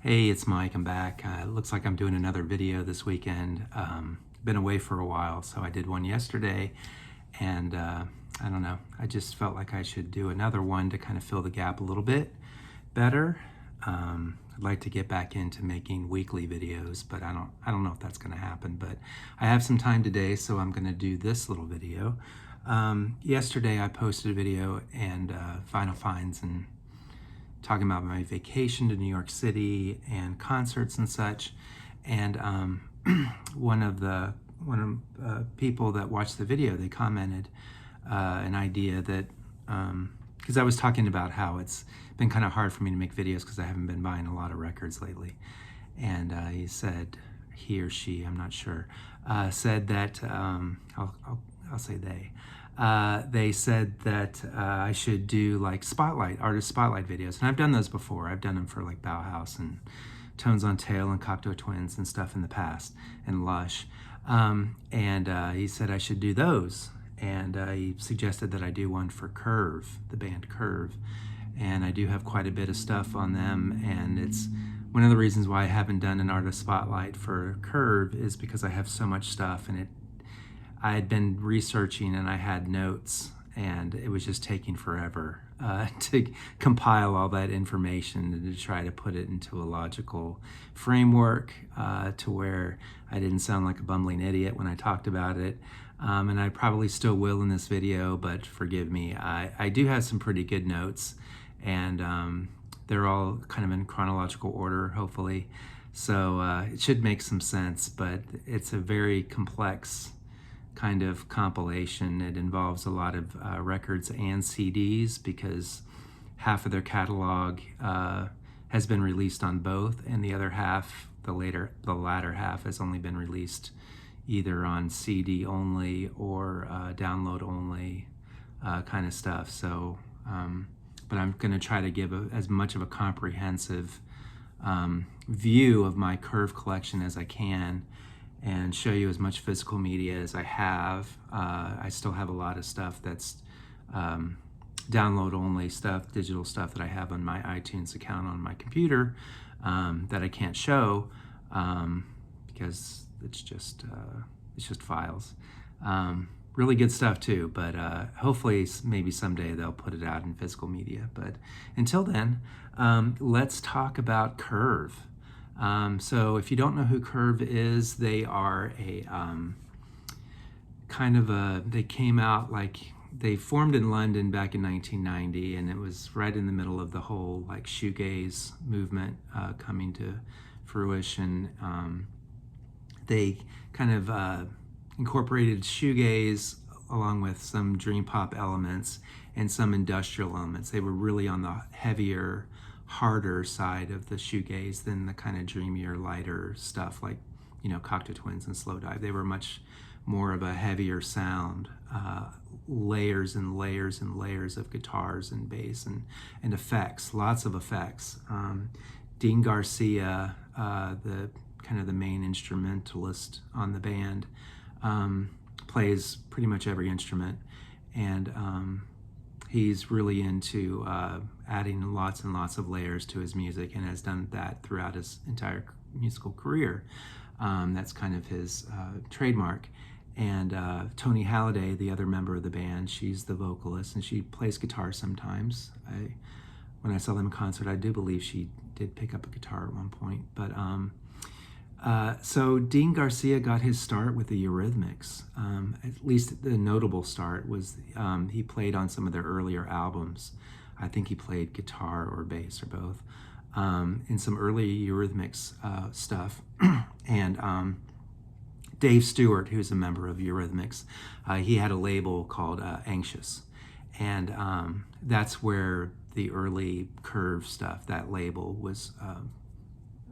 Hey, it's Mike. I'm back. It looks like I'm doing another video this weekend. Been away for a while, so I did one yesterday, and I don't know. I just felt like I should do another one to kind of fill the gap a little bit better. I'd like to get back into making weekly videos, but I don't know if that's going to happen. But I have some time today, so I'm going to do this little video. Yesterday, I posted a video and final finds and talking about my vacation to New York City and concerts and such. And one of the people that watched the video, they commented an idea that, because I was talking about how it's been kind of hard for me to make videos because I haven't been buying a lot of records lately. And he said, he or she, I'm not sure, said that, I'll say they said that I should do like artist spotlight videos. And I've done those before. I've done them for like Bauhaus and Tones on Tail and Cocteau Twins and stuff in the past, and Lush. He said I should do those. And he suggested that I do one for Curve, the band Curve. And I do have quite a bit of stuff on them. And it's one of the reasons why I haven't done an artist spotlight for Curve is because I have so much stuff, and I had been researching and I had notes, and it was just taking forever to compile all that information and to try to put it into a logical framework to where I didn't sound like a bumbling idiot when I talked about it. And I probably still will in this video, but forgive me. I do have some pretty good notes, and they're all kind of in chronological order, hopefully. So it should make some sense, but it's a very complex kind of compilation. It involves a lot of records and CDs because half of their catalog has been released on both, and the other half, the latter half, has only been released either on CD only or download only kind of stuff. So, but I'm going to try to give as much of a comprehensive view of my Curve collection as I can, and show you as much physical media as I have. I still have a lot of stuff that's download only stuff, digital stuff that I have on my iTunes account on my computer that I can't show because it's just files. Really good stuff too, but hopefully maybe someday they'll put it out in physical media. But until then, let's talk about Curve. So if you don't know who Curve is, they are a they came out they formed in London back in 1990, and it was right in the middle of the whole like shoegaze movement coming to fruition. They kind of incorporated shoegaze along with some dream pop elements and some industrial elements. They were really on the heavier, harder side of the shoegaze than the kind of dreamier, lighter stuff like, Cocteau Twins and Slow Dive. They were much more of a heavier sound, layers and layers and layers of guitars and bass and effects, lots of effects. Dean Garcia, the main instrumentalist on the band, plays pretty much every instrument, and he's really into adding lots and lots of layers to his music, and has done that throughout his entire musical career. That's kind of his trademark. And Toni Halliday, the other member of the band, she's the vocalist, and she plays guitar sometimes. When I saw them in concert, I do believe she did pick up a guitar at one point. But so Dean Garcia got his start with the Eurythmics. At least the notable start was he played on some of their earlier albums. I think he played guitar or bass or both in some early Eurythmics stuff. And Dave Stewart, who's a member of Eurythmics, he had a label called Anxious. And that's where the early Curve stuff, that label was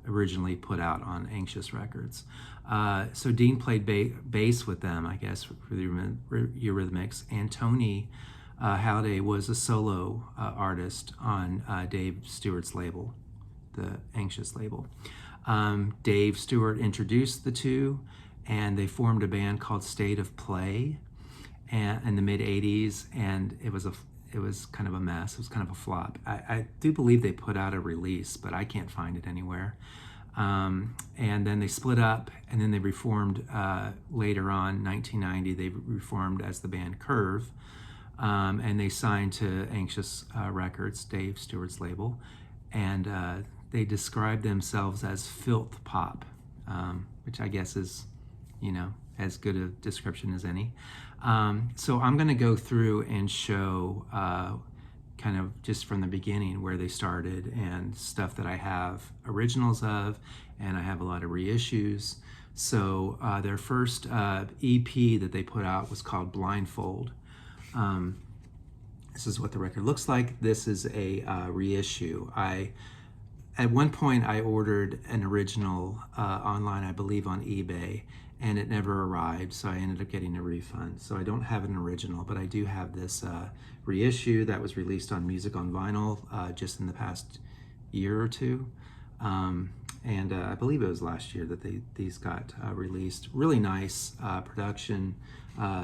originally put out on Anxious Records. So Dean played bass with them, I guess, for the Eurythmics, and Toni Halliday was a solo artist on Dave Stewart's label, the Anxious label. Dave Stewart introduced the two, and they formed a band called State of Play in the mid-'80s, and it was kind of a mess. It was kind of a flop. I do believe they put out a release, but I can't find it anywhere. And then they split up, and then they reformed later on, 1990. They reformed as the band Curve, and they signed to Anxious Records, Dave Stewart's label, and they described themselves as filth pop, which I guess is, as good a description as any. So I'm going to go through and show kind of just from the beginning where they started and stuff that I have originals of, and I have a lot of reissues. So their first EP that they put out was called Blindfold. This is what the record looks like. This is a reissue. At one point I ordered an original online, I believe on eBay, and it never arrived, so I ended up getting a refund. So I don't have an original, but I do have this reissue that was released on Music on Vinyl just in the past year or two. And I believe it was last year that these got released. Really nice production,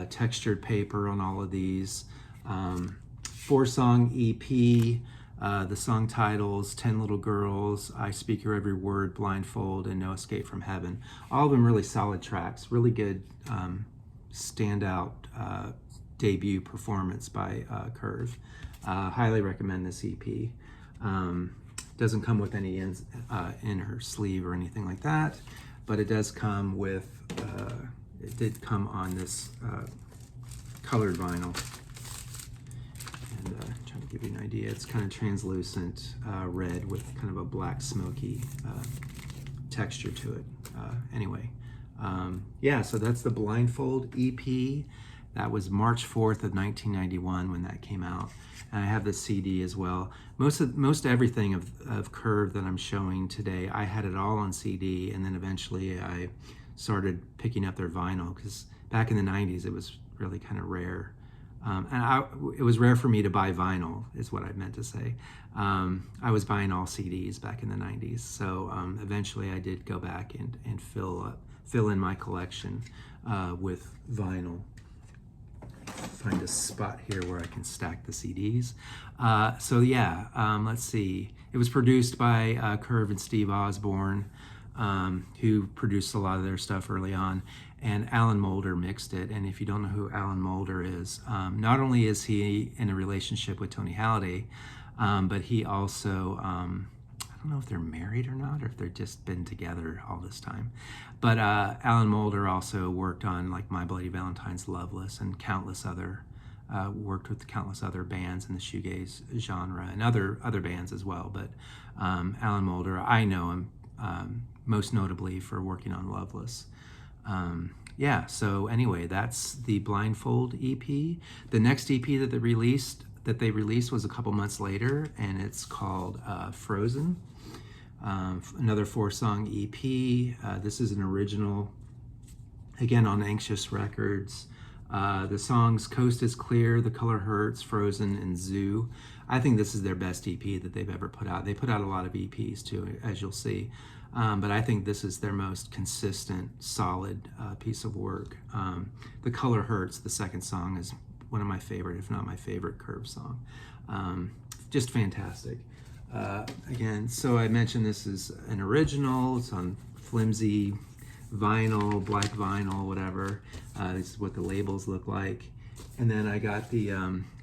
textured paper on all of these. 4-song EP. The song titles, 10 Little Girls, I Speak Your Every Word, Blindfold, and No Escape from Heaven. All of them really solid tracks, really good standout debut performance by Curve. Highly recommend this EP. Doesn't come with any inner sleeve or anything like that, but it does come with, it did come on this colored vinyl. And trying to give you an idea, it's kind of translucent red with kind of a black smoky texture to it. Anyway, yeah, so that's the Blindfold EP. That was March 4th of 1991 when that came out. And I have the CD as well. Most everything of Curve that I'm showing today, I had it all on CD, and then eventually I started picking up their vinyl, because back in the 90s it was really kind of rare. It was rare for me to buy vinyl, is what I meant to say. I was buying all CDs back in the 90s, so eventually I did go back and fill in my collection with vinyl. Find a spot here where I can stack the CDs. So yeah, let's see. It was produced by Curve and Steve Osborne, who produced a lot of their stuff early on. And Alan Moulder mixed it. And if you don't know who Alan Moulder is, not only is he in a relationship with Tony Halliday, but he also, I don't know if they're married or not, or if they've just been together all this time. But Alan Moulder also worked on like My Bloody Valentine's, Loveless, and countless other, worked with countless other bands in the shoegaze genre and other bands as well. But Alan Moulder, I know him most notably for working on Loveless. Yeah, so anyway, that's the Blindfold EP. The next EP that they released was a couple months later, and it's called Frozen. Another 4-song EP. This is an original, again on Anxious Records. The songs Coast is Clear, The Color Hurts, Frozen, and Zoo. I think this is their best EP that they've ever put out. They put out a lot of EPs too, as you'll see. But I think this is their most consistent, solid piece of work. The Color Hurts, the second song, is one of my favorite, if not my favorite Curve song. Just fantastic. Again, so I mentioned this is an original. It's on flimsy vinyl, black vinyl, whatever. This is what the labels look like. And then I got the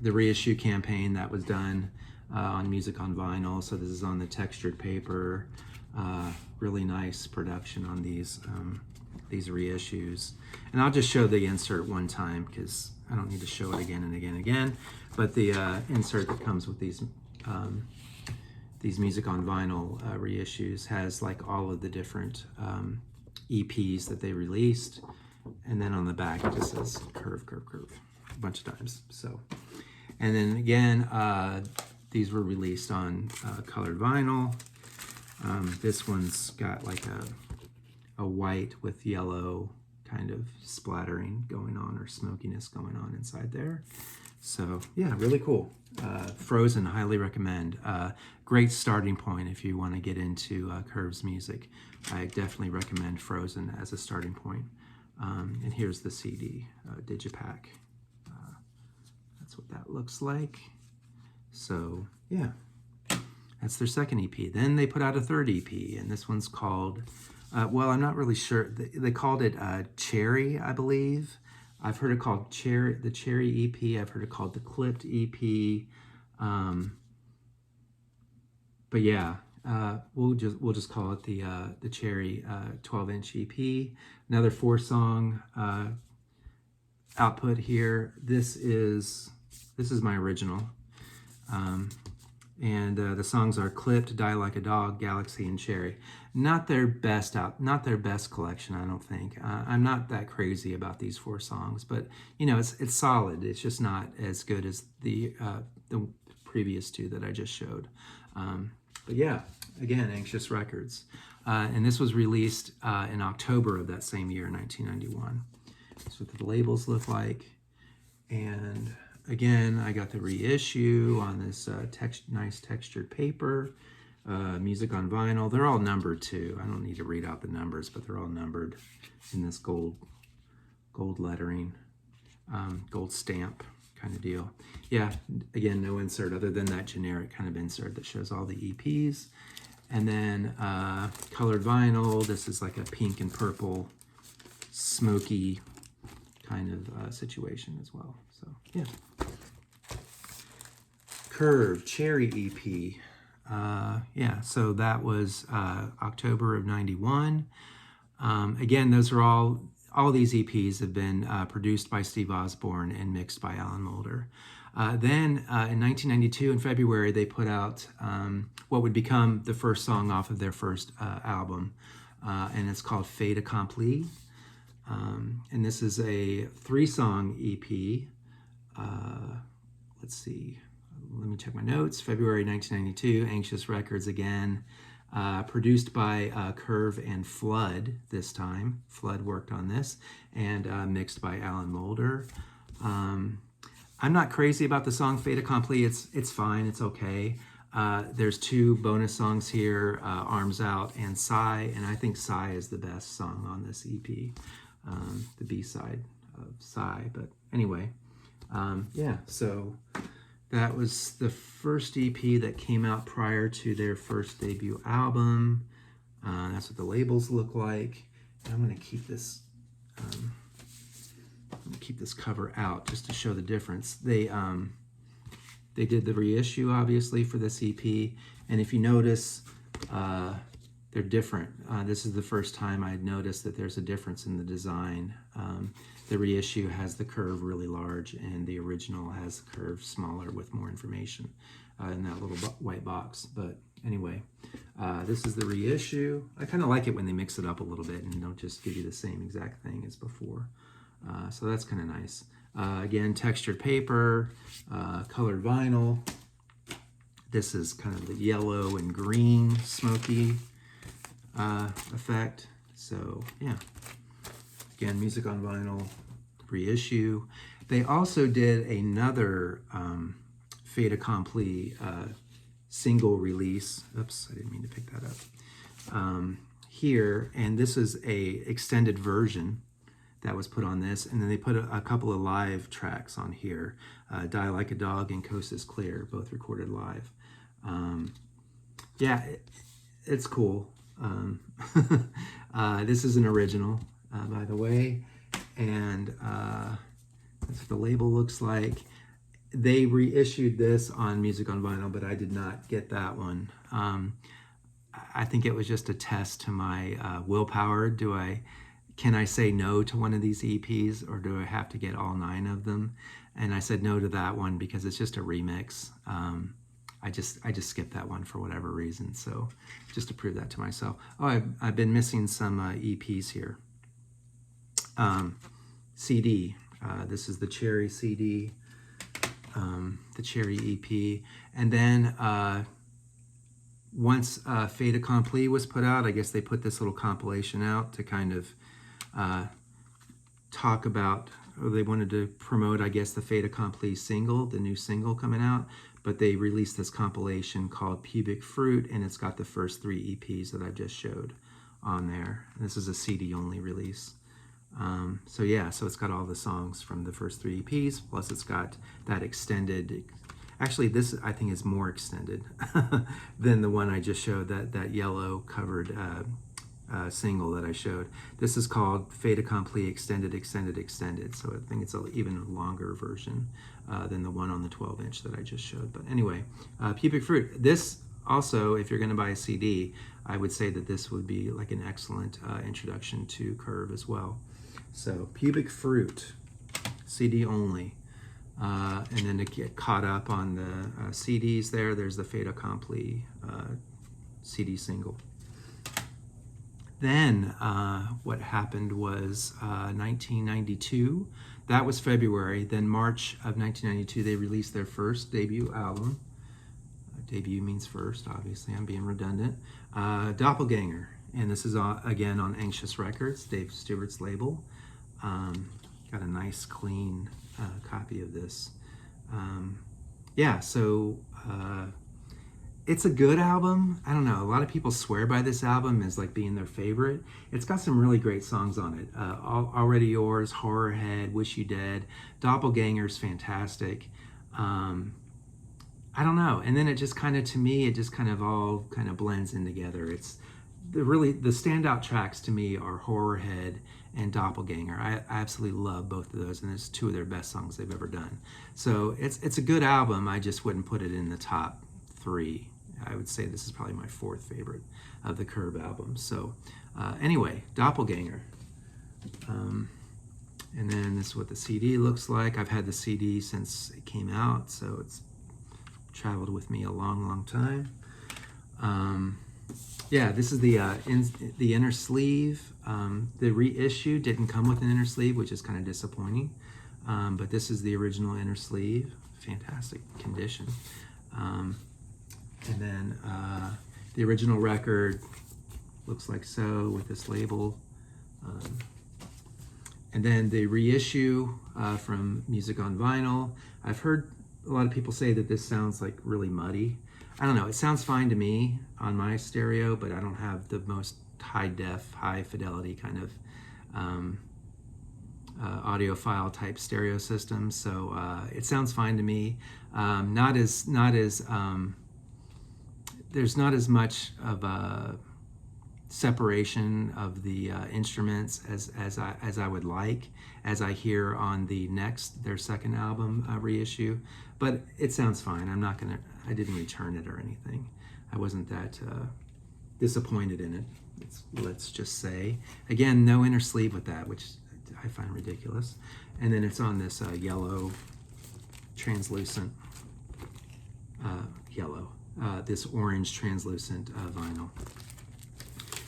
reissue campaign that was done on Music on Vinyl. So this is on the textured paper. Really nice production on these reissues. And I'll just show the insert one time because I don't need to show it again and again and again. But the insert that comes with these Music on Vinyl reissues has like all of the different EPs that they released. And then on the back it just says Curve, Curve, Curve a bunch of times. So, and then again, these were released on colored vinyl. This one's got like a white with yellow kind of splattering going on, or smokiness going on inside there. So yeah, really cool. Frozen, highly recommend. Great starting point if you want to get into Curve's music. I definitely recommend Frozen as a starting point. And here's the CD, Digipack. That's what that looks like. So yeah, that's their second EP. Then they put out a third EP, and this one's called, well, I'm not really sure. They called it Cherry, I believe. I've heard it called the Cherry EP. I've heard it called the Clipped EP. But yeah, we'll just call it the Cherry 12-inch EP. Another 4-song output here. This is my original. And the songs are Clipped, Die Like a Dog, Galaxy, and Cherry. Not their best collection, I don't think. I'm not that crazy about these 4 songs, but you know, it's solid. It's just not as good as the previous 2 that I just showed. But yeah, again, Anxious Records, and this was released in October of that same year, 1991. That's what the labels look like, and again, I got the reissue on this nice textured paper, music on vinyl. They're all numbered too. I don't need to read out the numbers, but they're all numbered in this gold lettering, gold stamp kind of deal. Yeah, again, no insert other than that generic kind of insert that shows all the EPs. And then colored vinyl. This is like a pink and purple, smoky kind of situation as well. So yeah. Curve Cherry EP. Yeah, so that was October of 91. Again, those are all these EPs have been produced by Steve Osborne and mixed by Alan Moulder. Then in 1992, in February, they put out what would become the first song off of their first album, and it's called Fait Accompli. And this is a 3-song EP. Let's see. Let me check my notes. February 1992, Anxious Records again. Produced by Curve and Flood this time. Flood worked on this, and mixed by Alan Moulder. I'm not crazy about the song Fait Accompli. It's fine. It's okay. There's 2 bonus songs here, Arms Out and Sigh, and I think Sigh is the best song on this EP, the B-side of Sigh. But anyway, yeah, so that was the first EP that came out prior to their first debut album. That's what the labels look like. And I'm going to keep this. Keep this cover out just to show the difference. They did the reissue obviously for this EP, and if you notice, they're different. This is the first time I'd noticed that there's a difference in the design. The reissue has the curve really large, and the original has the curve smaller with more information in that little white box. But anyway, this is the reissue. I kind of like it when they mix it up a little bit and don't just give you the same exact thing as before. So that's kind of nice. Again, textured paper, colored vinyl. This is kind of the yellow and green smoky effect. So yeah, again, music on vinyl, reissue. They also did another Fait Accompli single release. Oops, I didn't mean to pick that up. Here, and this is a extended version that was put on this, and then they put a couple of live tracks on here. Die Like a Dog and Coast is Clear, both recorded live. Yeah, it's cool. This is an original, by the way, and that's what the label looks like. They reissued this on Music on Vinyl, but I did not get that one. I think it was just a test to my willpower. Can I say no to one of these EPs, or do I have to get all 9 of them? And I said no to that one because it's just a remix. I just skipped that one for whatever reason. So just to prove that to myself. Oh, I've been missing some EPs here. CD. This is the Cherry CD, the Cherry EP. And then once Fait Accompli was put out, I guess they put this little compilation out to kind of talk about, or they wanted to promote, I guess, the Fait Accompli single, the new single coming out, but they released this compilation called Pubic Fruit, and it's got the first 3 EPs that I've just showed on there. And this is a CD-only release. So yeah, so it's got all the songs from the first 3 EPs, plus it's got that extended, Actually, this I think is more extended than the one I just showed, that yellow covered single that I showed. This is called Fait Accompli Extended, Extended, Extended. So I think it's an even longer version than the one on the 12-inch that I just showed. But anyway, Pubic Fruit. This also, if you're going to buy a CD, I would say that this would be like an excellent introduction to Curve as well. So Pubic Fruit, CD only. And then to get caught up on the CDs there's the Fait Accompli CD single. Then what happened was 1992. That was February. Then March of 1992, they released their first debut album. Debut means first, obviously. I'm being redundant. Doppelganger. And this is again on Anxious Records, Dave Stewart's label. Got a nice, clean copy of this. Yeah, so it's a good album. I don't know, a lot of people swear by this album as like being their favorite. It's got some really great songs on it. Already Yours, Horror Head, Wish You Dead. Doppelganger's fantastic. I don't know. And then it just kind of, to me, it just kind of all kind of blends in together. It's the standout tracks to me are Horror Head and Doppelganger. I absolutely love both of those, and it's two of their best songs they've ever done. So it's a good album. I just wouldn't put it in the top 3. I would say this is probably my 4th favorite of the Curve albums. So anyway, Doppelganger. And then this is what the CD looks like. I've had the CD since it came out, so it's traveled with me a long, long time. Yeah, this is the inner sleeve. The reissue didn't come with an inner sleeve, which is kind of disappointing. But this is the original inner sleeve. Fantastic condition. And then the original record looks like so with this label. And then the reissue from Music on Vinyl. I've heard a lot of people say that this sounds like really muddy. I don't know, it sounds fine to me on my stereo, but I don't have the most high-def, high-fidelity kind of audiophile type stereo system, so it sounds fine to me. There's not as much of a separation of the instruments as I would like, as I hear on their second album reissue, but it sounds fine. I didn't return it or anything. I wasn't that disappointed in it, let's just say. Again, no inner sleeve with that, which I find ridiculous. And then it's on this yellow, translucent, this orange translucent vinyl.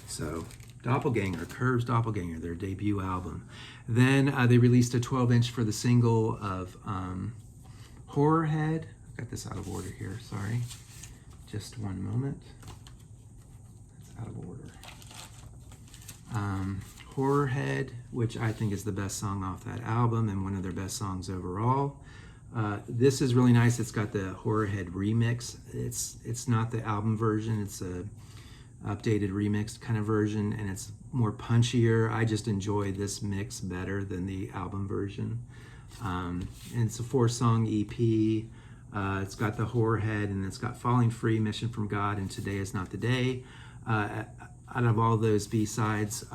So Doppelganger, Curve's Doppelganger, their debut album. Then they released a 12-inch for the single of Horror Head. I've got this out of order here, sorry. Just one moment. It's out of order. Horror Head, which I think is the best song off that album and one of their best songs overall. This is really nice. It's got the Horror Head remix. It's not the album version. It's a updated remixed kind of version, and it's more punchier. I just enjoy this mix better than the album version. And it's a 4-song EP. It's got the Horror Head, and it's got Falling Free, Mission from God, and Today Is Not the Day. Out of all those B-sides,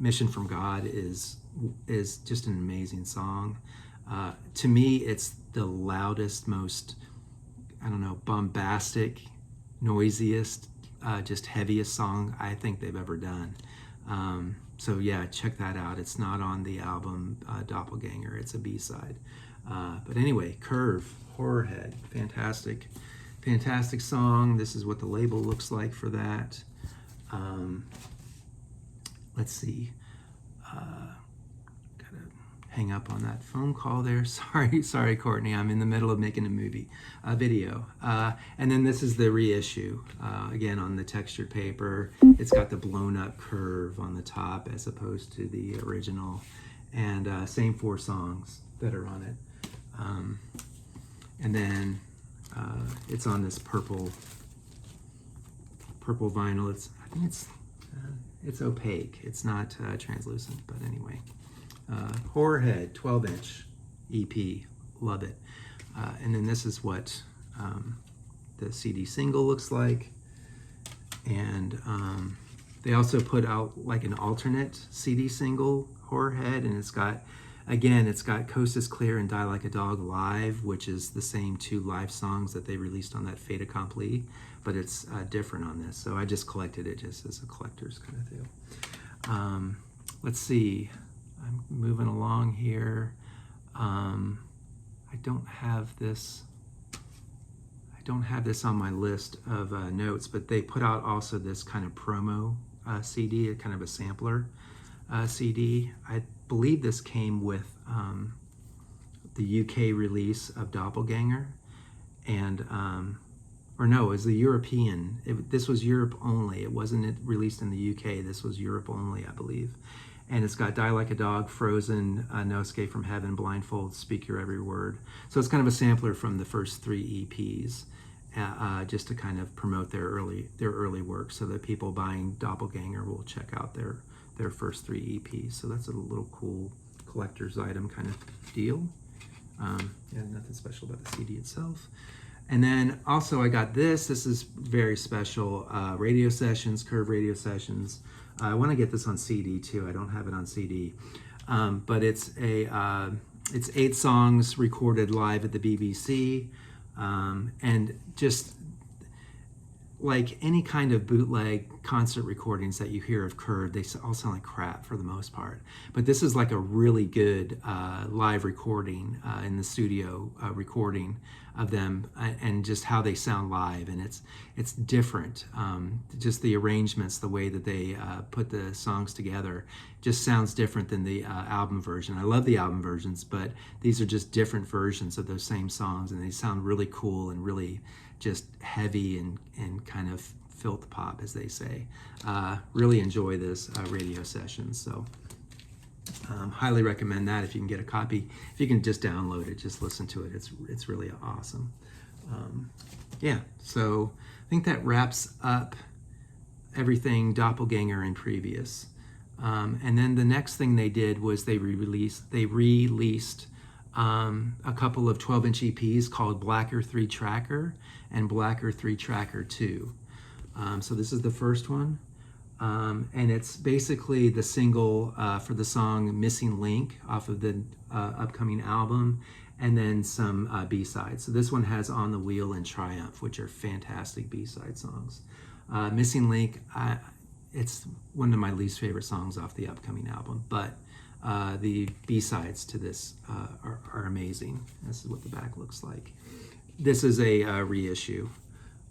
Mission from God is just an amazing song. To me, it's the loudest, most, bombastic, noisiest, just heaviest song I think they've ever done. So yeah, check that out. It's not on the album Doppelganger. It's a B-side. But anyway, Curve, Horror Head, fantastic song. This is what the label looks like for that. Let's see. Gotta hang up on that phone call there. Sorry, Courtney. I'm in the middle of making a video. And then this is the reissue. Again, on the textured paper. It's got the blown up curve on the top as opposed to the original. And same 4 songs that are on it. And then it's on this purple vinyl. I think it's opaque. It's not translucent, but anyway. Horror Head, 12-inch EP, love it. And then this is what the CD single looks like. And they also put out like an alternate CD single, Horror Head, and it's got Coast is Clear and Die Like a Dog live, which is the same two live songs that they released on that Fait Accompli, but it's different on this. So I just collected it just as a collector's kind of deal. Let's see, I'm moving along here. I don't have this on my list of notes, but they put out also this kind of promo CD, a kind of a sampler CD. I believe this came with the UK release of Doppelganger, and or no, it was the European. This was Europe only. It wasn't released in the UK. This was Europe only, I believe. And it's got Die Like a Dog, Frozen, No Escape from Heaven, Blindfold, Speak Your Every Word. So it's kind of a sampler from the first 3 EPs, just to kind of promote their early work, so that people buying Doppelganger will check out their first 3 EPs. So that's a little cool collector's item kind of deal. Yeah, nothing special about the CD itself. And then also I got this. This is very special. Radio Sessions, Curve Radio Sessions. I want to get this on CD too. I don't have it on CD, but it's 8 songs recorded live at the BBC, and just like any kind of bootleg concert recordings that you hear of Curve, they all sound like crap for the most part. But this is like a really good live recording in the studio recording of them, and just how they sound live, and it's different. Just the arrangements, the way that they put the songs together, just sounds different than the album version. I love the album versions, but these are just different versions of those same songs, and they sound really cool and really just heavy and kind of filth pop, as they say. Really enjoy this Radio Sessions. So highly recommend that if you can get a copy. If you can just download it, just listen to it. It's really awesome. Yeah, so I think that wraps up everything Doppelganger and previous. And then the next thing they did was they released a couple of 12-inch EPs called Blacker 3 Tracker and Blacker 3 Tracker 2. So this is the first one. And it's basically the single for the song Missing Link off of the upcoming album, and then some B-sides. So this one has On the Wheel and Triumph, which are fantastic B-side songs. Missing Link, it's one of my least favorite songs off the upcoming album, but the B-sides to this are amazing. This is what the back looks like. This is a reissue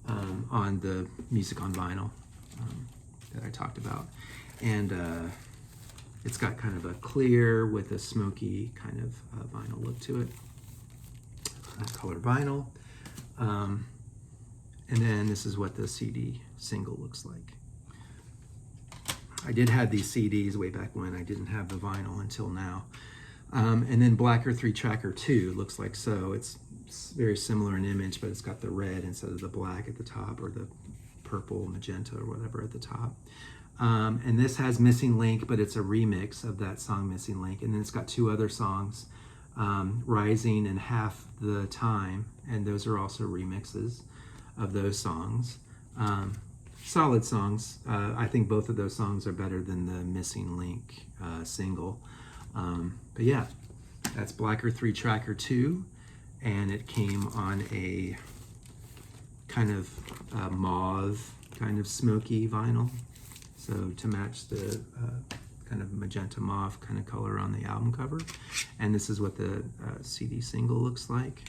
on the Music on Vinyl that I talked about, and it's got kind of a clear with a smoky kind of vinyl look to it, color vinyl. And then this is what the CD single looks like. I did have these CDs way back when. I didn't have the vinyl until now. And then Blacker 3 Tracker 2 looks like so. It's very similar in image, but it's got the red instead of the black at the top, or the purple, magenta, or whatever at the top. And this has Missing Link, but it's a remix of that song Missing Link. And then it's got 2 other songs, Rising and Half the Time, and those are also remixes of those songs. Solid songs. I think both of those songs are better than the Missing Link single. But yeah, that's Blacker 3 Tracker 2, and it came on a kind of mauve, kind of smoky vinyl. So to match the kind of magenta mauve kind of color on the album cover. And this is what the CD single looks like.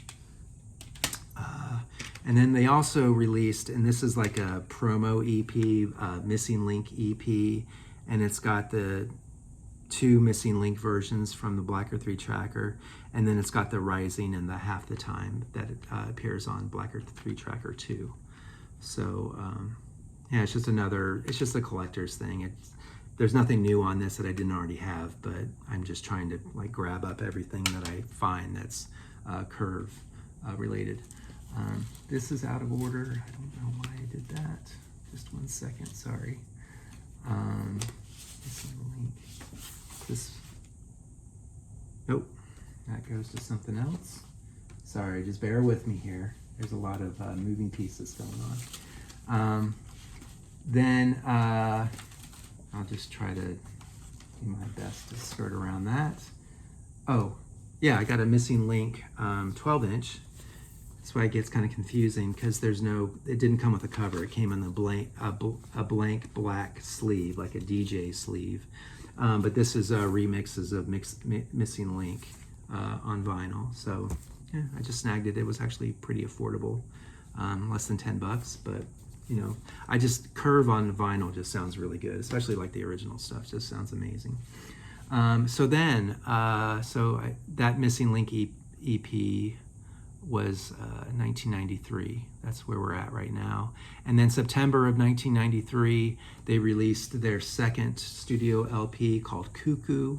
And then they also released, and this is like a promo EP, Missing Link EP, and it's got the 2 Missing Link versions from the Blacker 3 Tracker, and then it's got the Rising and the Half the Time that appears on Blacker 3 Tracker 2. So yeah, it's just a collector's thing. There's nothing new on this that I didn't already have, but I'm just trying to like grab up everything that I find that's Curve related. This is out of order. I don't know why I did that. Just 1 second, sorry. Nope, that goes to something else. Sorry, just bear with me here. there's a lot of moving pieces going on. Then I'll just try to do my best to skirt around that. Oh, yeah, I got a missing link 12-inch. That's why it gets kind of confusing, because it didn't come with a cover. It came in a blank black sleeve, like a DJ sleeve. But this is remixes of Missing Link on vinyl. So yeah, I just snagged it. It was actually pretty affordable, less than $10. But you know, Curve on vinyl just sounds really good, especially like the original stuff. Just sounds amazing. That Missing Link EP was 1993. That's where we're at right now. And then September of 1993, they released their second studio LP called Cuckoo.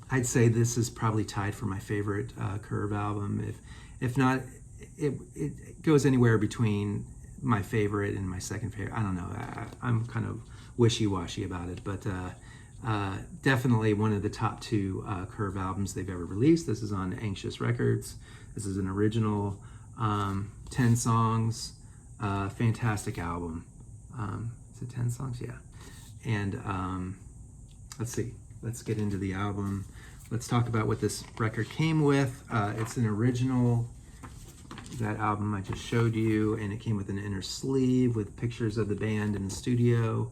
I'd say this is probably tied for my favorite Curve album. If not, it goes anywhere between my favorite and my second favorite. I don't know. I'm kind of wishy-washy about it, but definitely one of the top two Curve albums they've ever released. This is on Anxious Records. This is an original, 10 songs, fantastic album. Is it 10 songs? Yeah. And let's see. Let's get into the album. Let's talk about what this record came with. It's an original, that album I just showed you, and it came with an inner sleeve with pictures of the band in the studio,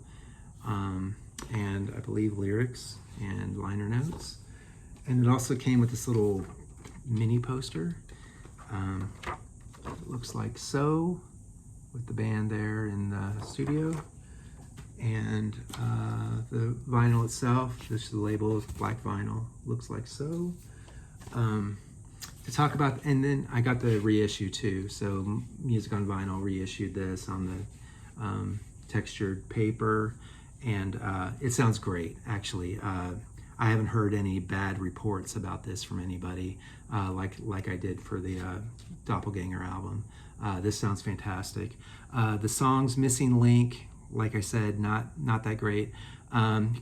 and I believe lyrics and liner notes. And it also came with this little mini poster. It looks like so, with the band there in the studio. And the vinyl itself, just the label is black vinyl, looks like so. To talk about, and then I got the reissue too. So Music on Vinyl reissued this on the textured paper, and it sounds great, actually. I haven't heard any bad reports about this from anybody, like I did for the Doppelganger album. This sounds fantastic. The songs, Missing Link, like I said, not that great.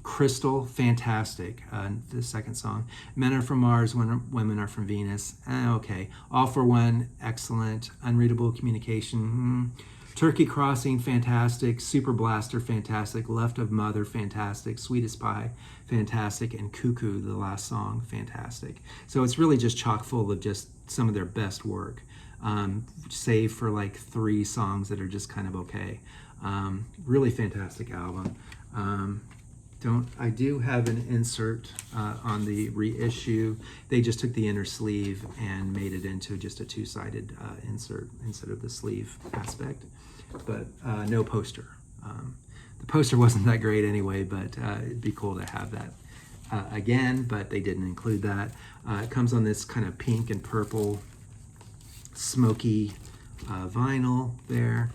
Crystal, fantastic. The second song. Men Are From Mars, Women Are From Venus. Okay. All For One, excellent. Unreadable Communication. Turkey Crossing, fantastic. Super Blaster, fantastic. Left of Mother, fantastic. Sweetest Pie, fantastic. And Cuckoo, the last song, fantastic. So it's really just chock full of just some of their best work, save for like 3 songs that are just kind of okay. Really fantastic album. I do have an insert on the reissue. They just took the inner sleeve and made it into just a 2-sided insert instead of the sleeve aspect, but no poster. The poster wasn't that great anyway, but it'd be cool to have that again, but they didn't include that. It comes on this kind of pink and purple smoky vinyl there.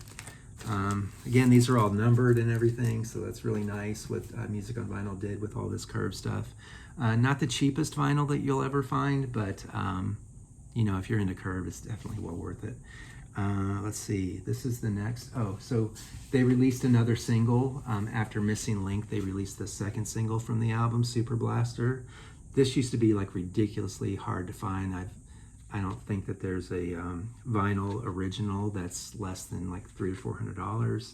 Again, these are all numbered and everything, so that's really nice what Music on Vinyl did with all this Curve stuff. Not the cheapest vinyl that you'll ever find, but you know, if you're into Curve, it's definitely well worth it. Let's see, this is the next. Oh, so they released another single after Missing Link. They released the second single from the album, Super Blaster. This used to be like ridiculously hard to find. I don't think that there's a vinyl original that's less than like $300 or $400.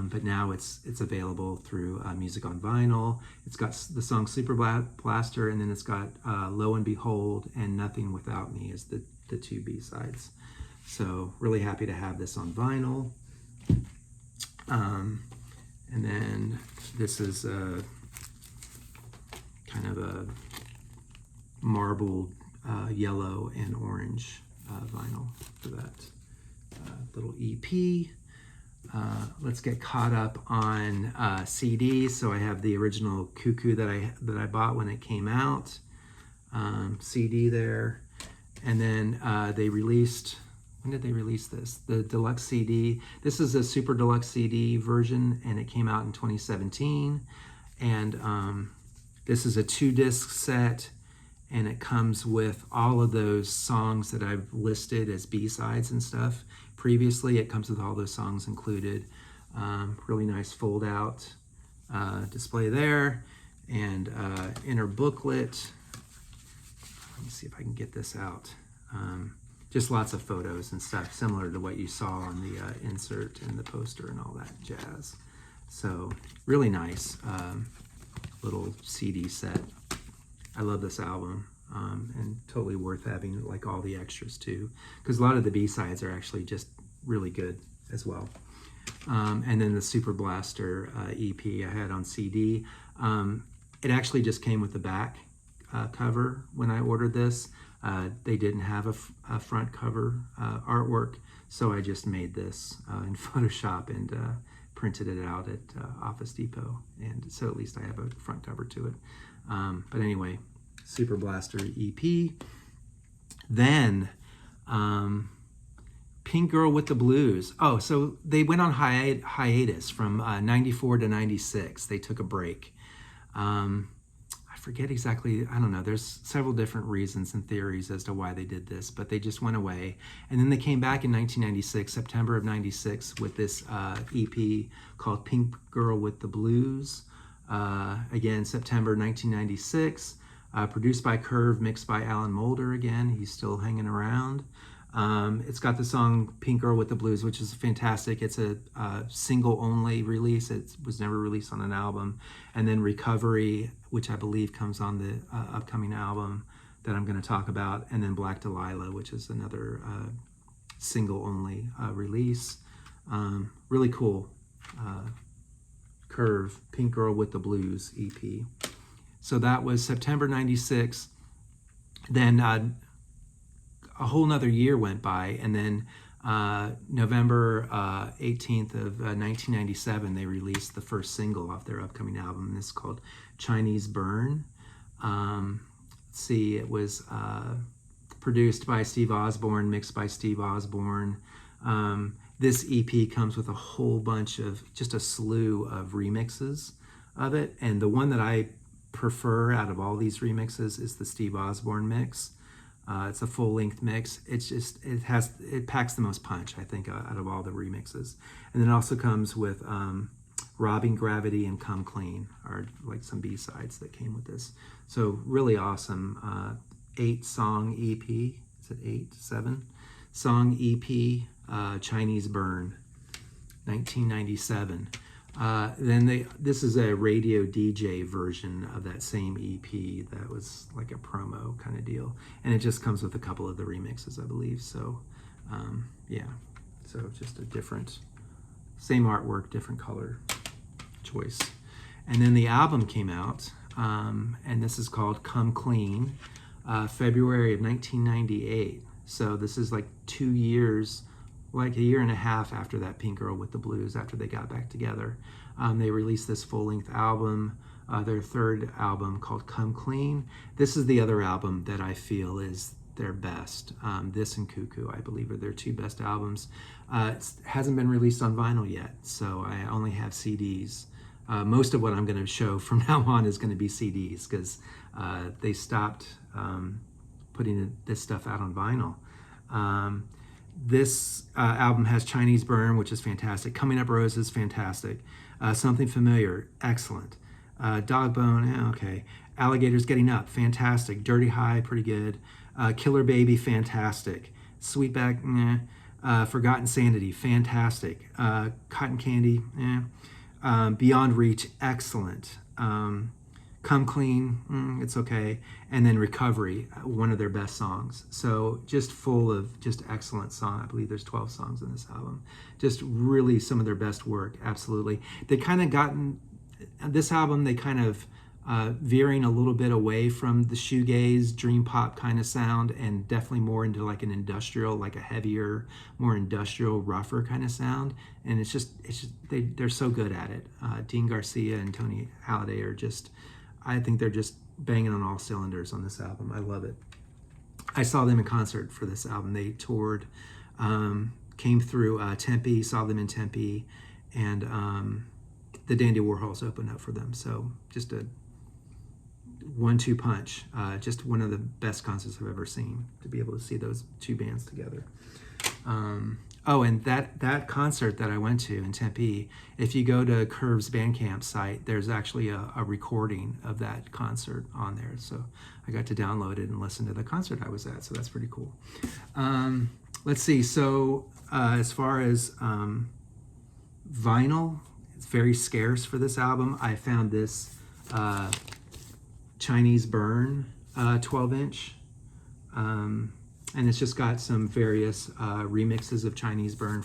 But now it's available through Music on Vinyl. It's got the song Super Blaster, and then it's got Lo and Behold and Nothing Without Me as the 2 B-sides. So really happy to have this on vinyl. And then this is kind of a marbled yellow and orange vinyl for that little EP. Let's get caught up on CDs. So I have the original Cuckoo that I bought when it came out, CD there, and then they released. When did they release this? The deluxe CD. This is a super deluxe CD version, and it came out in 2017. And this is a 2-disc set, and it comes with all of those songs that I've listed as B-sides and stuff. Previously, it comes with all those songs included. Really nice fold-out display there, and inner booklet. Let me see if I can get this out. just lots of photos and stuff, similar to what you saw on the insert and the poster and all that jazz. So really nice little CD set. I love this album, and totally worth having like all the extras too, because a lot of the B-sides are actually just really good as well. And then the Super Blaster EP I had on CD. It actually just came with the back cover when I ordered this. They didn't have a front cover artwork, so I just made this in Photoshop and printed it out at Office Depot, and so at least I have a front cover to it. But anyway, Super Blaster EP. Then Pink Girl with the Blues. Oh, so they went on hiatus from 94 to 96. They took a break. I forget exactly, I don't know, there's several different reasons and theories as to why they did this, but they just went away. And then they came back in 1996, September of 96, with this EP called Pink Girl with the Blues. Again, September 1996, produced by Curve, mixed by Alan Moulder again. He's still hanging around. It's got the song Pink Girl with the Blues, which is fantastic. It's a single-only release. It was never released on an album. And then Recovery, which I believe comes on the upcoming album that I'm going to talk about. And then Black Delilah, which is another single-only release. Really cool. Curve, Pink Girl with the Blues EP. So that was September 96. Then a whole nother year went by, and then November 18th of 1997, they released the first single off their upcoming album. This is called Chinese Burn. Let's see, it was produced by Steve Osborne, mixed by Steve Osborne. This EP comes with a whole bunch of, just a slew of remixes of it, and the one that I prefer out of all these remixes is the Steve Osborne mix. It's a full-length mix. It's just, it packs the most punch, I think, out of all the remixes. And then it also comes with Robbing Gravity and Come Clean, are like some B-sides that came with this. So really awesome 8-song EP. Is it 8, 7? Song EP, Chinese Burn, 1997. Then this is a radio DJ version of that same EP that was like a promo kind of deal, and it just comes with a couple of the remixes, I believe. So yeah, so just a different, same artwork, different color choice. And then the album came out, and this is called Come Clean, February of 1998. So this is like 2 years, like a year and a half after that Pink Girl with the Blues, after they got back together. They released this full-length album, their third album called Come Clean. This is the other album that I feel is their best. This and Cuckoo, I believe, are their two best albums. It hasn't been released on vinyl yet, so I only have CDs. Most of what I'm going to show from now on is going to be CDs, because they stopped putting this stuff out on vinyl. This album has Chinese Burn, which is fantastic. Coming Up Roses, fantastic. Something Familiar, excellent. Dog Bone, okay. Alligators Getting Up, fantastic. Dirty High, pretty good. Killer Baby, fantastic. Sweetback, Forgotten Sanity, fantastic. Cotton Candy, Beyond Reach, excellent. Come Clean, it's okay. And then Recovery, one of their best songs. So just full of just excellent songs. I believe there's 12 songs in this album. Just really some of their best work, absolutely. They kind of gotten, this album, they kind of veering a little bit away from the shoegaze, dream pop kind of sound, and definitely more into like an industrial, like a heavier, more industrial, rougher kind of sound. And it's just they're so good at it. Dean Garcia and Tony Halliday are just, I think they're just banging on all cylinders on this album. I love it. I saw them in concert for this album. They toured, came through Tempe, saw them in Tempe, and the Dandy Warhols opened up for them. So just a 1-2 punch. Just one of the best concerts I've ever seen, to be able to see those two bands together. Oh, and that concert that I went to in Tempe, if you go to Curve's Bandcamp site, there's actually a recording of that concert on there. So I got to download it and listen to the concert I was at. So that's pretty cool. Let's see. So as far as vinyl, it's very scarce for this album. I found this Chinese Burn 12-inch. And it's just got some various remixes of Chinese Burn,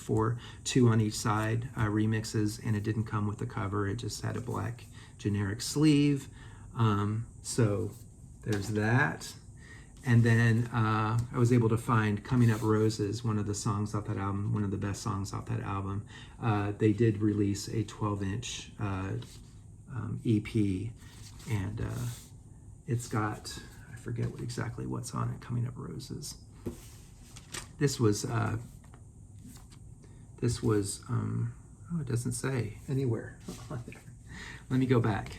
two on each side remixes, and it didn't come with the cover. It just had a black generic sleeve. So there's that. And then I was able to find Coming Up Roses, one of the songs off that album, one of the best songs off that album. They did release a 12-inch EP, and it's got, I forget exactly what's on it, Coming Up Roses. This was, oh, it doesn't say anywhere on there. Let me go back.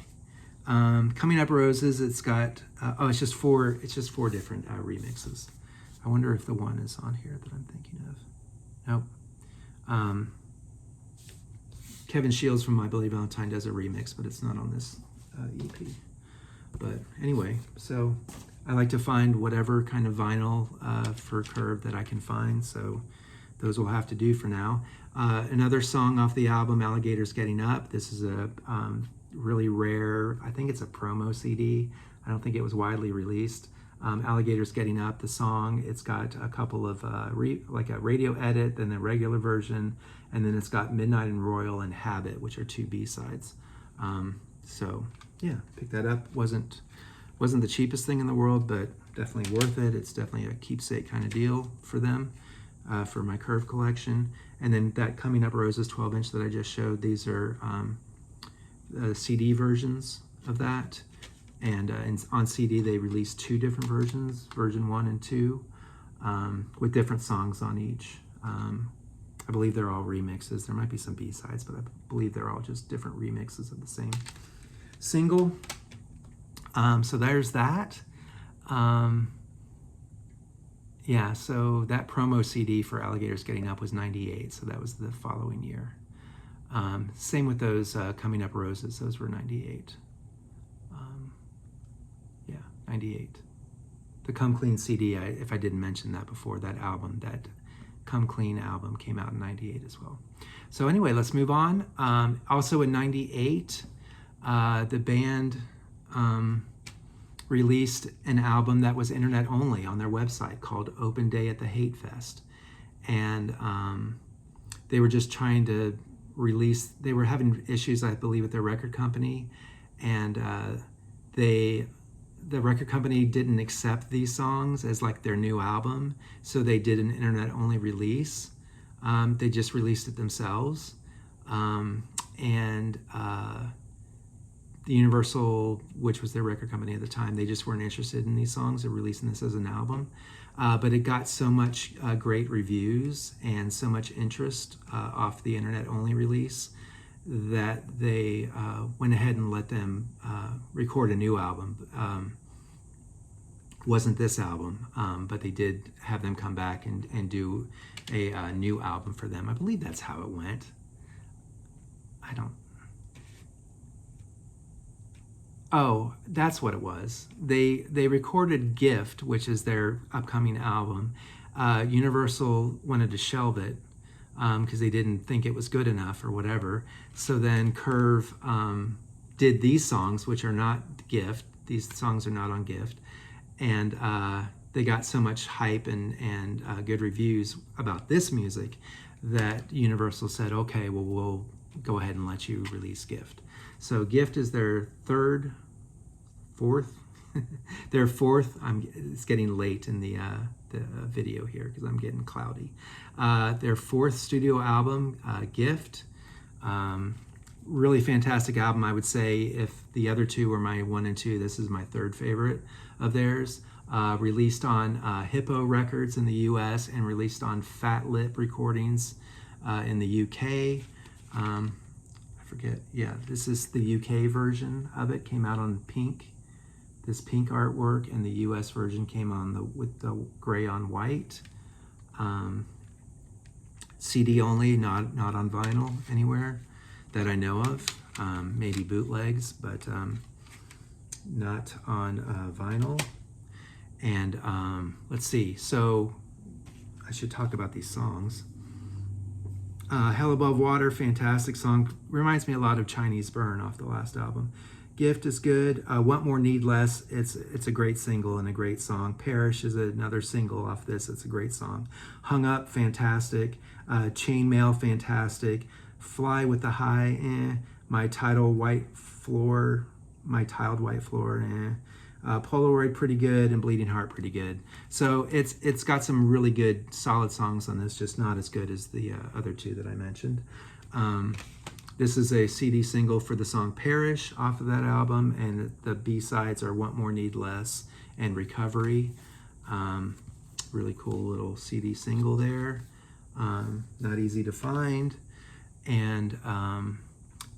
Coming Up Roses, it's got, it's just four different remixes. I wonder if the one is on here that I'm thinking of. Nope. Kevin Shields from My Bloody Valentine does a remix, but it's not on this EP. But anyway, so I like to find whatever kind of vinyl for Curve that I can find, so those will have to do for now. Another song off the album, Alligators Getting Up. This is a really rare, I think it's a promo CD. I don't think it was widely released. Alligators Getting Up, the song, it's got a couple of, like a radio edit, then a regular version, and then it's got Midnight and Royal and Habit, which are two B-sides. So yeah, pick that up. Wasn't the cheapest thing in the world, but definitely worth it. It's definitely a keepsake kind of deal for them, for my Curve collection. And then that Coming Up Roses 12-inch that I just showed, these are CD versions of that. And on CD, they released two different versions, version 1 and 2, with different songs on each. I believe they're all remixes. There might be some B-sides, but I believe they're all just different remixes of the same single. So there's that. Yeah, so that promo CD for Alligators Getting Up was 98, so that was the following year. Same with those Coming Up Roses, those were 98. Yeah, 98. The Come Clean CD, if I didn't mention that before, that album, that Come Clean album came out in 98 as well. So anyway, let's move on. Also in 98, the band released an album that was internet only on their website called Open Day at the Hate Fest. And they were just trying to release, they were having issues, I believe, with their record company. And the record company didn't accept these songs as like their new album. So they did an internet only release. They just released it themselves. The Universal, which was their record company at the time, they just weren't interested in these songs or releasing this as an album. But it got so much great reviews and so much interest off the internet-only release that they went ahead and let them record a new album. Wasn't this album, but they did have them come back and do a new album for them. I believe that's how it went. Oh, that's what it was. They recorded Gift, which is their upcoming album. Universal wanted to shelve it because they didn't think it was good enough or whatever. So then Curve did these songs, which are not Gift. These songs are not on Gift. And they got so much hype and good reviews about this music that Universal said, okay, well, we'll go ahead and let you release Gift. So Gift is their fourth. It's getting late in the video here because I'm getting cloudy. Their fourth studio album, Gift. Really fantastic album, I would say. If the other two were my 1 and 2, this is my third favorite of theirs. Released on Hippo Records in the US and released on Fat Lip Recordings in the UK. Forget, yeah, this is the UK version of it, came out on pink, this pink artwork, and the US version came on with the gray on white. CD only, not on vinyl anywhere that I know of. Maybe bootlegs, but not on vinyl. And let's see. So I should talk about these songs. Hell Above Water, fantastic song. Reminds me a lot of Chinese Burn off the last album. Gift is good. Want More, Need Less. It's a great single and a great song. Perish is another single off this. It's a great song. Hung Up, fantastic. Chainmail, fantastic. Fly with the High, My Tiled White Floor, Polaroid, pretty good, and Bleeding Heart, pretty good. So it's got some really good, solid songs on this, just not as good as the other two that I mentioned. This is a CD single for the song Perish off of that album, and the B-sides are Want More, Need Less, and Recovery. Really cool little CD single there. Not easy to find. And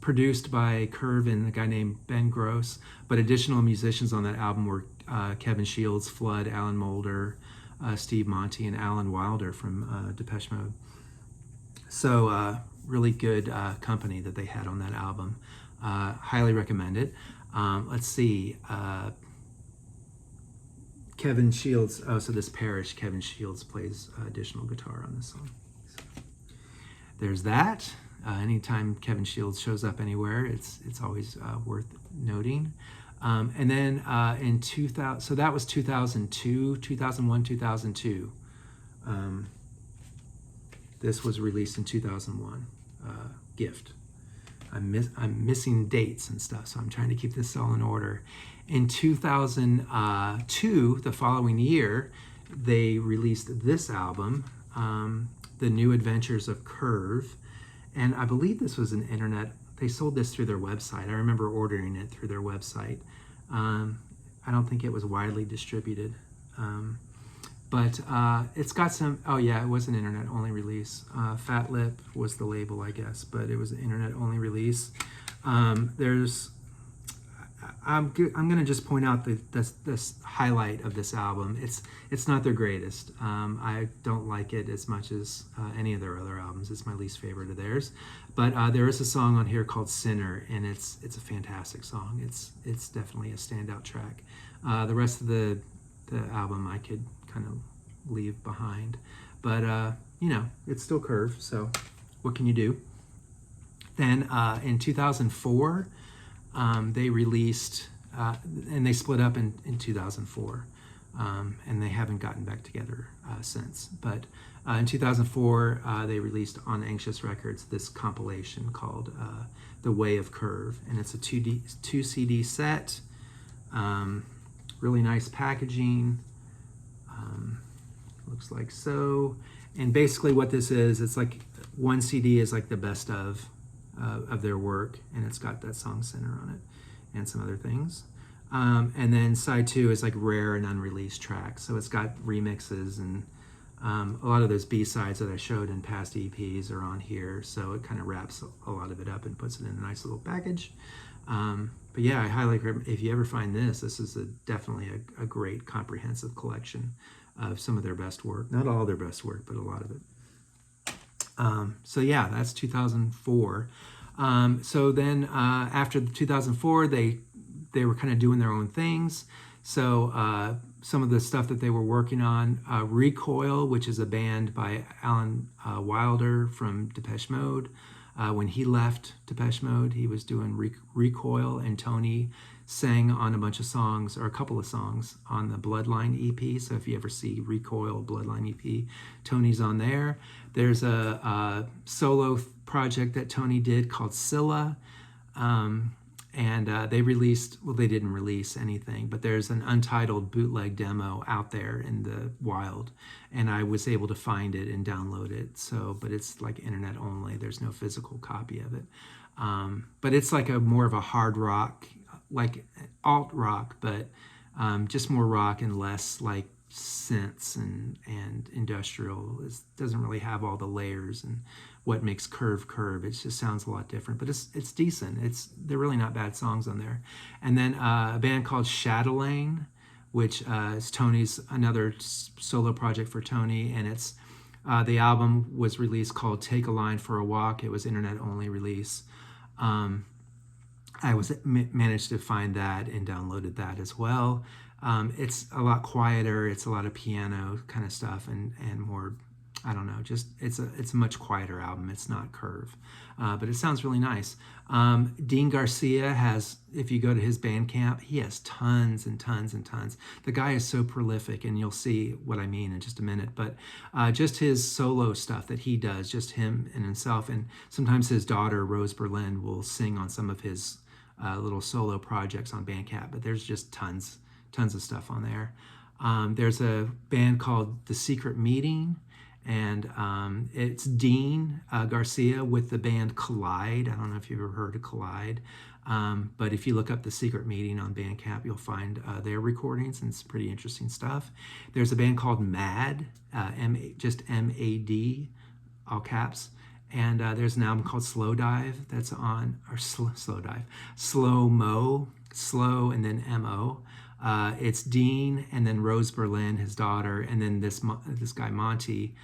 produced by Curve and a guy named Ben Gross, but additional musicians on that album were Kevin Shields, Flood, Alan Moulder, Steve Monty, and Alan Wilder from Depeche Mode. So really good company that they had on that album. Highly recommend it. Let's see. Kevin Shields, so this Perish, Kevin Shields plays additional guitar on this song. So there's that. Anytime Kevin Shields shows up anywhere, it's always worth noting. And then in 2000, so that was 2002, 2001, 2002. This was released in 2001. Gift. I'm missing dates and stuff, so I'm trying to keep this all in order. In 2002, the following year, they released this album, The New Adventures of Curve. And I believe this was an internet, they sold this through their website. I remember ordering it through their website. I don't think it was widely distributed. But it's got some, oh yeah, it was an internet only release. Fat Lip was the label, I guess, but it was an internet only release. I'm gonna just point out this highlight of this album. It's not their greatest. I don't like it as much as any of their other albums. It's my least favorite of theirs. But there is a song on here called Sinner, and it's a fantastic song. It's definitely a standout track. The rest of the album I could kind of leave behind, but it's still Curve. So what can you do? Then in 2004. They released, and they split up in 2004, and they haven't gotten back together since. But in 2004, they released on Anxious Records this compilation called The Way of Curve, and it's a two CD set, really nice packaging, looks like so. And basically what this is, it's like one CD is like the best of their work, and it's got that song Sinner on it and some other things. And then side 2 is like rare and unreleased tracks. So it's got remixes, and a lot of those B-sides that I showed in past EPs are on here. So it kind of wraps a lot of it up and puts it in a nice little package. But yeah, I highly recommend, if you ever find this is definitely a great comprehensive collection of some of their best work. Not all their best work, but a lot of it. So yeah, that's 2004. So then after 2004, they were kind of doing their own things. So some of the stuff that they were working on, Recoil, which is a band by Alan Wilder from Depeche Mode. When he left Depeche Mode, he was doing Recoil, and Tony sang on a bunch of songs, or a couple of songs, on the Bloodline EP. So if you ever see Recoil Bloodline EP, Tony's on there. There's a solo project that Tony did called Scylla, and they released, well, they didn't release anything, but there's an untitled bootleg demo out there in the wild, and I was able to find it and download it. So, but it's like internet only. There's no physical copy of it. But it's like more of a hard rock, like alt rock, but just more rock and less like synths and industrial. It doesn't really have all the layers and what makes Curve. It just sounds a lot different, but it's decent. They're really not bad songs on there. And then a band called Chatelaine, which is Tony's, another solo project for Tony, and it's The album was released called Take a Line for a Walk. It was internet only release. I managed to find that and downloaded that as well. It's a lot quieter. It's a lot of piano kind of stuff and more, I don't know, just it's a much quieter album. It's not Curve, but it sounds really nice. Dean Garcia has, if you go to his Bandcamp, he has tons and tons and tons. The guy is so prolific, and you'll see what I mean in just a minute. But just his solo stuff that he does, just him and himself, and sometimes his daughter Rose Berlin will sing on some of his little solo projects on Bandcamp. But there's just tons of stuff on there. There's a band called The Secret Meeting, and it's Dean Garcia with the band Collide. I don't know if you've ever heard of Collide, but if you look up The Secret Meeting on Bandcamp, you'll find their recordings, and it's pretty interesting stuff. There's a band called MAD, just M-A-D, all caps. And there's an album called Slow Dive that's on, or Slow Dive, Slow Mo, Slow and then M-O. It's Dean and then Rose Berlin, his daughter, and then this guy Monty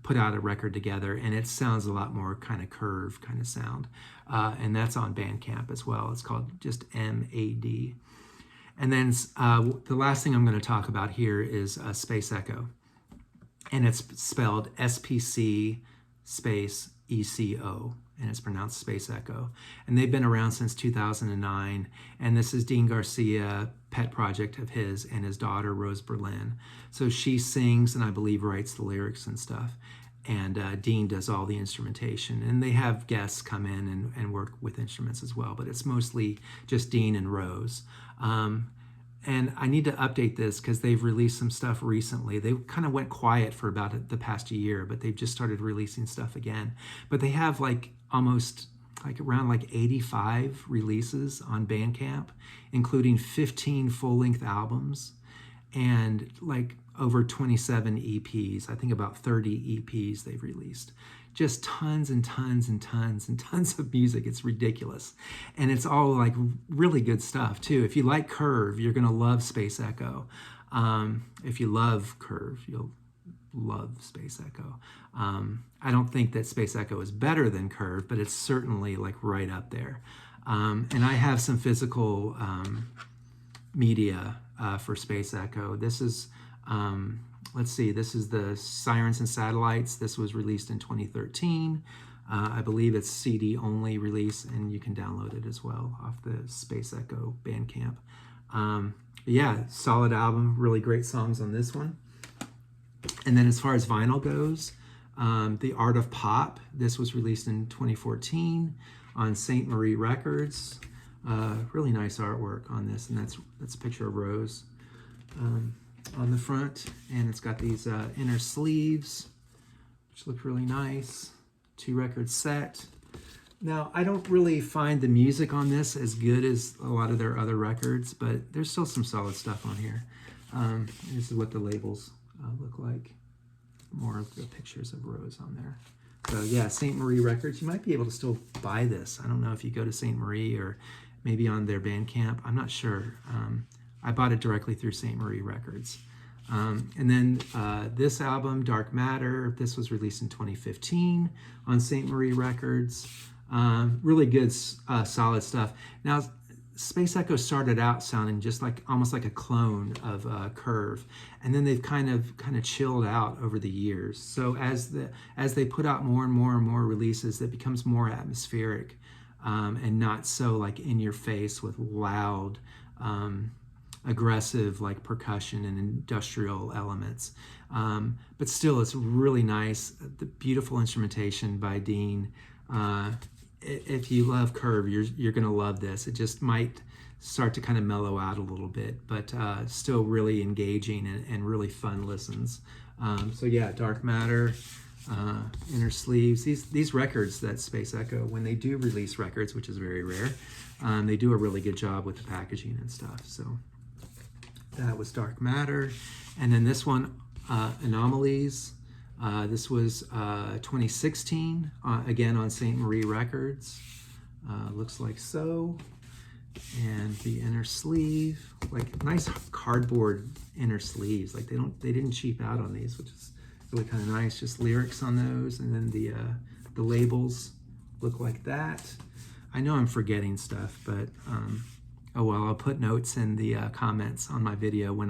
put out a record together, and it sounds a lot more kind of Curve kind of sound. And that's on Bandcamp as well. It's called just M-A-D. And then the last thing I'm going to talk about here is Space Echo. And it's spelled SPC space ECO, and it's pronounced Space Echo. And they've been around since 2009. And this is Dean Garcia, pet project of his, and his daughter, Rose Berlin. So she sings and I believe writes the lyrics and stuff. And Dean does all the instrumentation. And they have guests come in and work with instruments as well, but it's mostly just Dean and Rose. And I need to update this because they've released some stuff recently. They kind of went quiet for about the past year, but they've just started releasing stuff again. But they have like almost like around like 85 releases on Bandcamp, including 15 full-length albums and like over 27 EPs. I think about 30 EPs they've released. Just tons and tons and tons and tons of music. It's ridiculous. And it's all like really good stuff too. If you like Curve, you're gonna love Space Echo. If you love Curve, you'll love Space Echo. I don't think that Space Echo is better than Curve, but it's certainly like right up there. And I have some physical media for Space Echo. This is let's see, this is the Sirens and Satellites. This was released in 2013. I believe it's CD only release, and you can download it as well off the Space Echo Bandcamp. Yeah, solid album, really great songs on this one. And then as far as vinyl goes, The Art of Pop, this was released in 2014 on St. Marie Records. Really nice artwork on this, and that's a picture of Rose on the front, and it's got these inner sleeves which look really nice. 2-record set. Now I don't really find the music on this as good as a lot of their other records, but there's still some solid stuff on here. This is what the labels look like. More of the pictures of Rose on there. So yeah, St. Marie Records. You might be able to still buy this. I don't know if you go to St. Marie or maybe on their Bandcamp. I'm not sure. I bought it directly through St. Marie Records. And then this album, Dark Matter, this was released in 2015 on St. Marie Records. Really good, solid stuff. Now, Space Echo started out sounding just like almost like a clone of Curve, and then they've kind of chilled out over the years. So as they put out more and more and more releases, it becomes more atmospheric and not so like in your face with loud, aggressive like percussion and industrial elements. But still, it's really nice. The beautiful instrumentation by Dean. If you love Curve, you're gonna love this. It just might start to kind of mellow out a little bit, but still really engaging and really fun listens. So yeah, Dark Matter, Inner Sleeves. These records that Space Echo, when they do release records, which is very rare, they do a really good job with the packaging and stuff. So that was Dark Matter. And then this one, Anomalies. This was 2016, again on St. Marie Records. Looks like so. And the inner sleeve, like nice cardboard inner sleeves. Like they didn't cheap out on these, which is really kind of nice, just lyrics on those, and then the labels look like that. I know I'm forgetting stuff, but oh well, I'll put notes in the comments on my video when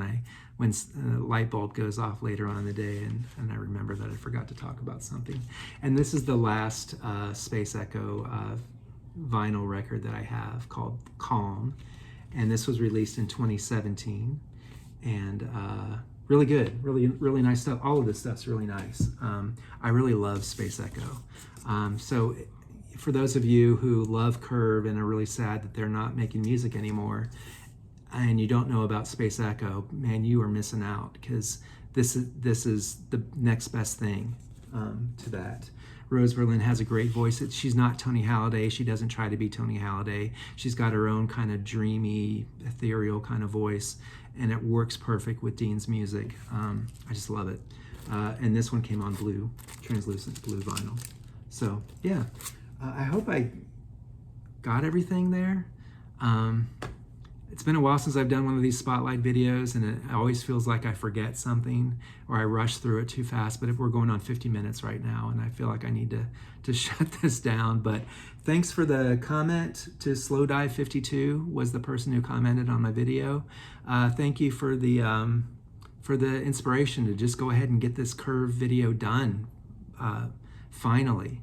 the light bulb goes off later on in the day, and I remember that I forgot to talk about something. And this is the last Space Echo vinyl record that I have, called Calm, and this was released in 2017, and really good, really nice stuff. All of this stuff's really nice. I really love Space Echo. So for those of you who love Curve and are really sad that they're not making music anymore, and you don't know about Space Echo, man, you are missing out, because this is the next best thing to that. Rose Berlin has a great voice. She's not Tony Halliday. She doesn't try to be Tony Halliday. She's got her own kind of dreamy, ethereal kind of voice, and it works perfect with Dean's music. I just love it. And this one came on blue, translucent blue vinyl. So yeah, I hope I got everything there. It's been a while since I've done one of these spotlight videos, and it always feels like I forget something or I rush through it too fast, but we're going on 50 minutes right now, and I feel like I need to shut this down. But thanks for the comment to Slow Dive 52 was the person who commented on my video. Thank you for the inspiration to just go ahead and get this Curve video done finally.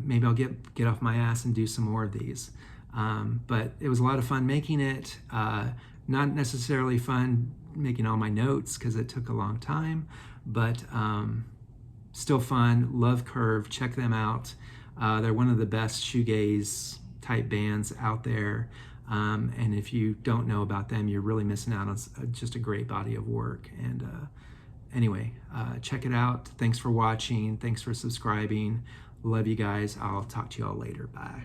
Maybe I'll get off my ass and do some more of these. But it was a lot of fun making it. Not necessarily fun making all my notes because it took a long time, but still fun. Love Curve. Check them out. They're one of the best shoegaze type bands out there. And if you don't know about them, you're really missing out on just a great body of work. And anyway, check it out. Thanks for watching. Thanks for subscribing. Love you guys. I'll talk to you all later. Bye.